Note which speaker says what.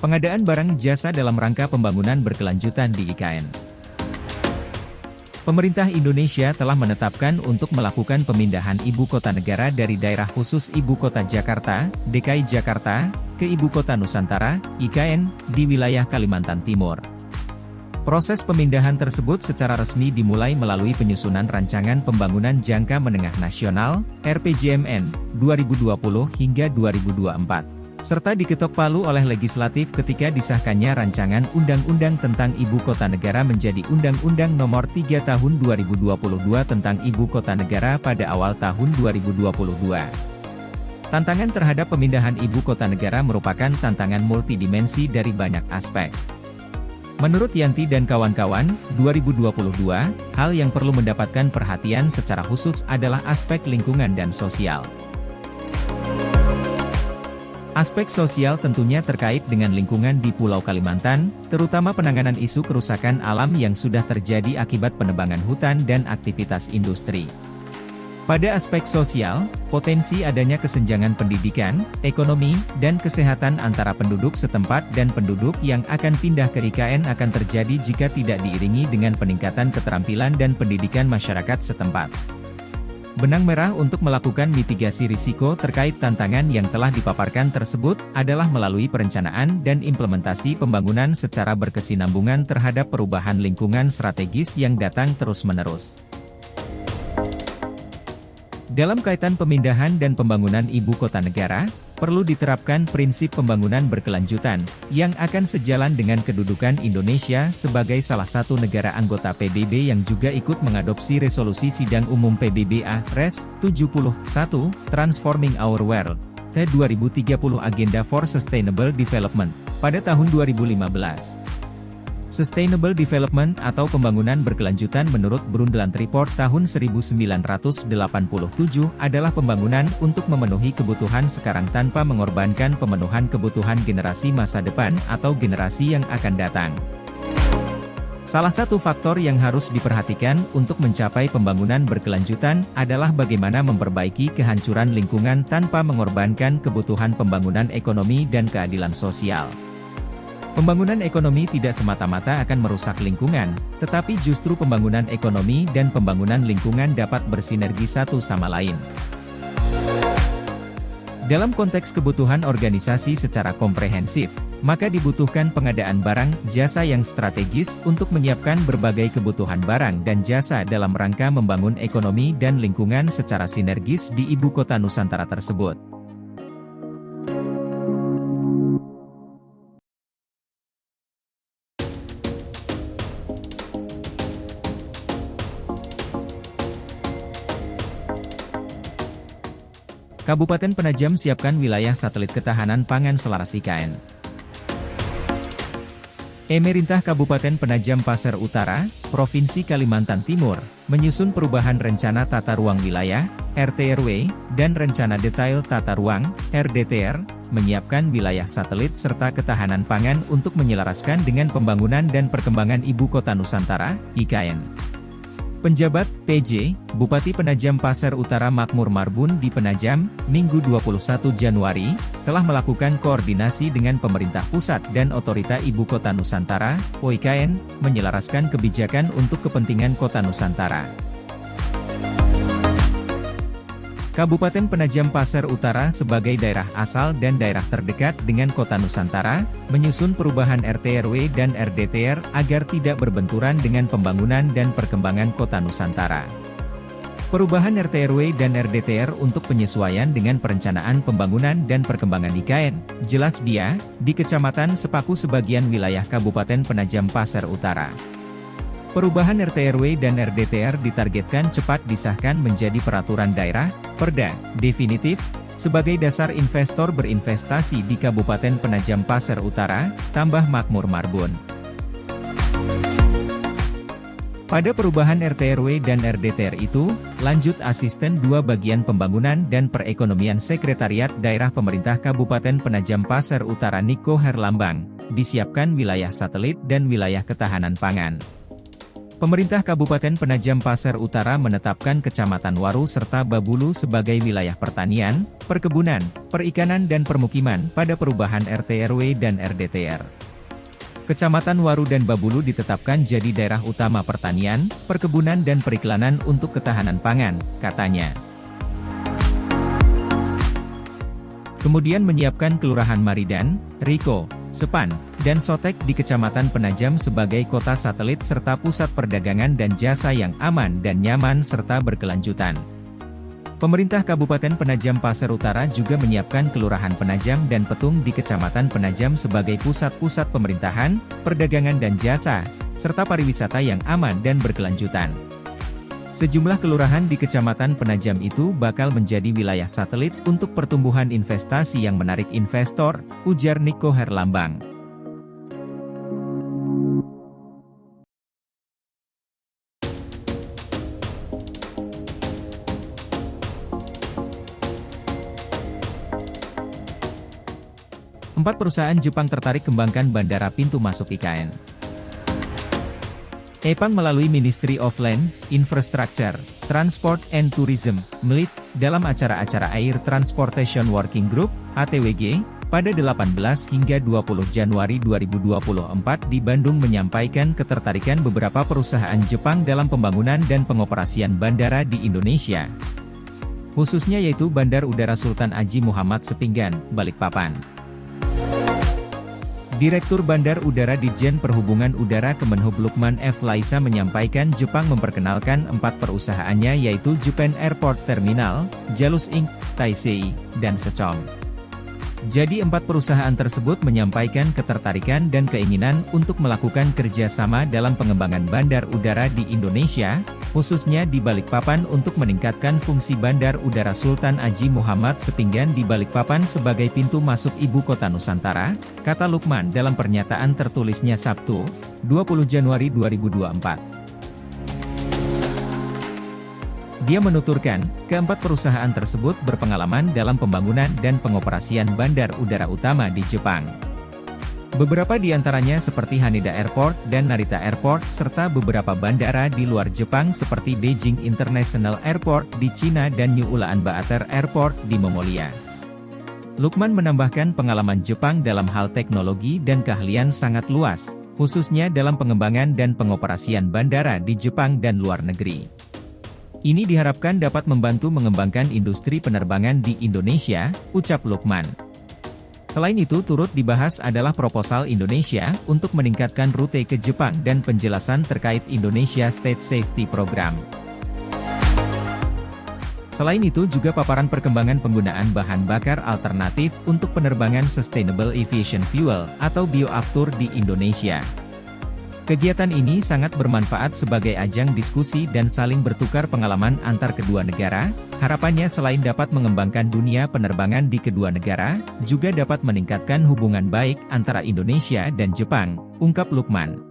Speaker 1: Pengadaan barang jasa dalam rangka pembangunan berkelanjutan di IKN. Pemerintah Indonesia telah menetapkan untuk melakukan pemindahan ibu kota negara dari daerah khusus Ibu Kota Jakarta, DKI Jakarta, ke Ibu Kota Nusantara, IKN, di wilayah Kalimantan Timur. Proses pemindahan tersebut secara resmi dimulai melalui penyusunan Rancangan Pembangunan Jangka Menengah Nasional, RPJMN, 2020 hingga 2024. Serta diketok palu oleh legislatif ketika disahkannya Rancangan Undang-Undang tentang Ibu Kota Negara menjadi Undang-Undang Nomor 3 Tahun 2022 tentang Ibu Kota Negara pada awal tahun 2022. Tantangan terhadap pemindahan Ibu Kota Negara merupakan tantangan multidimensi dari banyak aspek. Menurut Yanti dan kawan-kawan, 2022, hal yang perlu mendapatkan perhatian secara khusus adalah aspek lingkungan dan sosial. Aspek sosial tentunya terkait dengan lingkungan di Pulau Kalimantan, terutama penanganan isu kerusakan alam yang sudah terjadi akibat penebangan hutan dan aktivitas industri. Pada aspek sosial, potensi adanya kesenjangan pendidikan, ekonomi, dan kesehatan antara penduduk setempat dan penduduk yang akan pindah ke IKN akan terjadi jika tidak diiringi dengan peningkatan keterampilan dan pendidikan masyarakat setempat. Benang merah untuk melakukan mitigasi risiko terkait tantangan yang telah dipaparkan tersebut adalah melalui perencanaan dan implementasi pembangunan secara berkesinambungan terhadap perubahan lingkungan strategis yang datang terus-menerus. Dalam kaitan pemindahan dan pembangunan ibu kota negara, perlu diterapkan prinsip pembangunan berkelanjutan, yang akan sejalan dengan kedudukan Indonesia sebagai salah satu negara anggota PBB yang juga ikut mengadopsi resolusi Sidang Umum PBB AS 71, Transforming Our World, ke 2030 Agenda for Sustainable Development, pada tahun 2015. Sustainable Development atau pembangunan berkelanjutan menurut Brundtland Report tahun 1987 adalah pembangunan untuk memenuhi kebutuhan sekarang tanpa mengorbankan pemenuhan kebutuhan generasi masa depan atau generasi yang akan datang. Salah satu faktor yang harus diperhatikan untuk mencapai pembangunan berkelanjutan adalah bagaimana memperbaiki kehancuran lingkungan tanpa mengorbankan kebutuhan pembangunan ekonomi dan keadilan sosial. Pembangunan ekonomi tidak semata-mata akan merusak lingkungan, tetapi justru pembangunan ekonomi dan pembangunan lingkungan dapat bersinergi satu sama lain. Dalam konteks kebutuhan organisasi secara komprehensif, maka dibutuhkan pengadaan barang, jasa yang strategis untuk menyiapkan berbagai kebutuhan barang dan jasa dalam rangka membangun ekonomi dan lingkungan secara sinergis di ibu kota Nusantara tersebut. Kabupaten Penajam siapkan wilayah satelit ketahanan pangan selaras IKN. Pemerintah Kabupaten Penajam Pasir Utara, Provinsi Kalimantan Timur, menyusun perubahan rencana tata ruang wilayah, RT/RW, dan rencana detail tata ruang, RDTR, menyiapkan wilayah satelit serta ketahanan pangan untuk menyelaraskan dengan pembangunan dan perkembangan Ibu Kota Nusantara, IKN. Penjabat, PJ, Bupati Penajam Pasir Utara Makmur Marbun di Penajam, Minggu 21 Januari, telah melakukan koordinasi dengan pemerintah pusat dan Otorita Ibu Kota Nusantara, OIKN, menyelaraskan kebijakan untuk kepentingan Kota Nusantara. Kabupaten Penajam Pasir Utara sebagai daerah asal dan daerah terdekat dengan Kota Nusantara, menyusun perubahan RT/RW dan RDTR agar tidak berbenturan dengan pembangunan dan perkembangan Kota Nusantara. Perubahan RT/RW dan RDTR untuk penyesuaian dengan perencanaan pembangunan dan perkembangan IKN, jelas dia, di Kecamatan Sepaku sebagian wilayah Kabupaten Penajam Pasir Utara. Perubahan RT/RW dan RDTR ditargetkan cepat disahkan menjadi peraturan daerah, Perda, definitif, sebagai dasar investor berinvestasi di Kabupaten Penajam Pasir Utara, tambah Makmur Marbun. Pada perubahan RT/RW dan RDTR itu, lanjut Asisten 2 Bagian Pembangunan dan Perekonomian Sekretariat Daerah Pemerintah Kabupaten Penajam Pasir Utara Niko Herlambang, disiapkan wilayah satelit dan wilayah ketahanan pangan. Pemerintah Kabupaten Penajam Pasir Utara menetapkan Kecamatan Waru serta Babulu sebagai wilayah pertanian, perkebunan, perikanan dan permukiman pada perubahan RT/RW dan RDTR. Kecamatan Waru dan Babulu ditetapkan jadi daerah utama pertanian, perkebunan dan periklanan untuk ketahanan pangan, katanya. Kemudian menyiapkan Kelurahan Maridan, Riko, Sepan, dan Sotek di Kecamatan Penajam sebagai kota satelit serta pusat perdagangan dan jasa yang aman dan nyaman serta berkelanjutan. Pemerintah Kabupaten Penajam Pasir Utara juga menyiapkan Kelurahan Penajam dan Petung di Kecamatan Penajam sebagai pusat-pusat pemerintahan, perdagangan dan jasa, serta pariwisata yang aman dan berkelanjutan. Sejumlah kelurahan di Kecamatan Penajam itu bakal menjadi wilayah satelit untuk pertumbuhan investasi yang menarik investor, ujar Niko Herlambang. Empat perusahaan Jepang tertarik kembangkan bandara pintu masuk IKN. Epang melalui Ministry of Land, Infrastructure, Transport and Tourism, MLIT, dalam acara-acara Air Transportation Working Group, ATWG, pada 18 hingga 20 Januari 2024 di Bandung menyampaikan ketertarikan beberapa perusahaan Jepang dalam pembangunan dan pengoperasian bandara di Indonesia. Khususnya yaitu Bandar Udara Sultan Haji Muhammad Sepinggan, Balikpapan. Direktur Bandar Udara Ditjen Perhubungan Udara Kemenhub Lukman F. Laisa menyampaikan Jepang memperkenalkan 4 perusahaannya yaitu Japan Airport Terminal, Jalus Inc., Taisei, dan Secom. Jadi 4 perusahaan tersebut menyampaikan ketertarikan dan keinginan untuk melakukan kerjasama dalam pengembangan bandar udara di Indonesia, khususnya di Balikpapan untuk meningkatkan fungsi Bandar Udara Sultan Haji Muhammad Sepinggan di Balikpapan sebagai pintu masuk Ibu Kota Nusantara, kata Lukman dalam pernyataan tertulisnya Sabtu, 20 Januari 2024. Dia menuturkan, keempat perusahaan tersebut berpengalaman dalam pembangunan dan pengoperasian bandar udara utama di Jepang. Beberapa di antaranya seperti Haneda Airport dan Narita Airport serta beberapa bandara di luar Jepang seperti Beijing International Airport di Cina dan New Ulaanbaatar Airport di Mongolia. Lukman menambahkan pengalaman Jepang dalam hal teknologi dan keahlian sangat luas, khususnya dalam pengembangan dan pengoperasian bandara di Jepang dan luar negeri. Ini diharapkan dapat membantu mengembangkan industri penerbangan di Indonesia, ucap Lukman. Selain itu turut dibahas adalah proposal Indonesia untuk meningkatkan rute ke Jepang dan penjelasan terkait Indonesia State Safety Program. Selain itu juga paparan perkembangan penggunaan bahan bakar alternatif untuk penerbangan Sustainable Aviation Fuel atau bioaftur di Indonesia. Kegiatan ini sangat bermanfaat sebagai ajang diskusi dan saling bertukar pengalaman antar kedua negara, harapannya selain dapat mengembangkan dunia penerbangan di kedua negara, juga dapat meningkatkan hubungan baik antara Indonesia dan Jepang, ungkap Lukman.